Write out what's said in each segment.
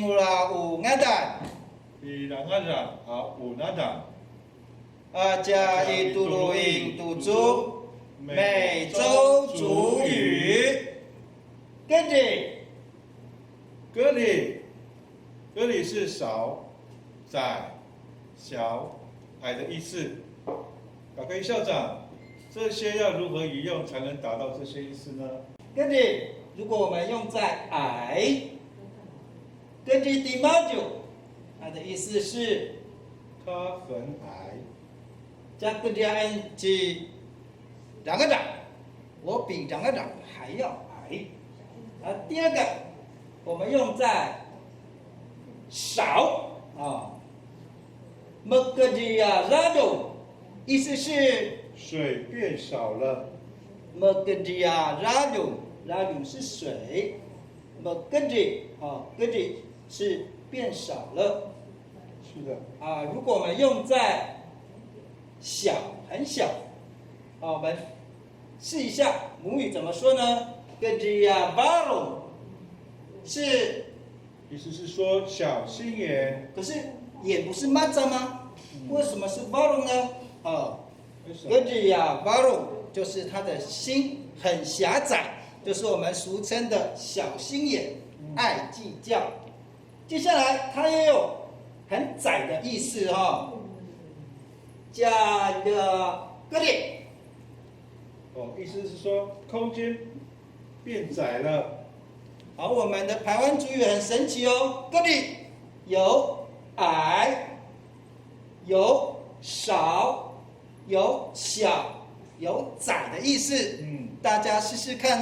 金乌拉乌nga蛋，伊人啊人啊有那人，阿加伊杜鲁印杜族，美洲族语。跟着，格里是少、窄、小、矮的意思。法科校长，这些要如何移用才能达到这些意思呢？跟着，如果我们用在矮，跟着第八九，它的意思是他很矮，加跟着 ing 两个长，我比两个长还要矮。第二个，我们用在少啊 m e g d i a rado， 意思是水变少了。 m e g d i a rado 是水 m e g d 啊 g d 是变少了。是的。如果我们用在小很小，我们试一下母语怎么说呢 g d i a varo 是，意思是说小心眼。可是眼不是 maza 吗？为什么是 varo 呢g d i a varo 就是他的心很狭窄，就是我们俗称的小心眼，爱计较。接下来它也有很窄的意思加的割裂。意思是说空间变窄了。好，我们的台湾族语很神奇割裂有矮，有少，有小，有窄的意思。大家试试看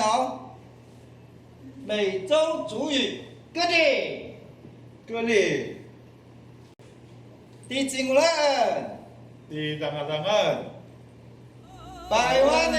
美洲族语割裂，割裂。第几人？你人啊人啊。台湾的。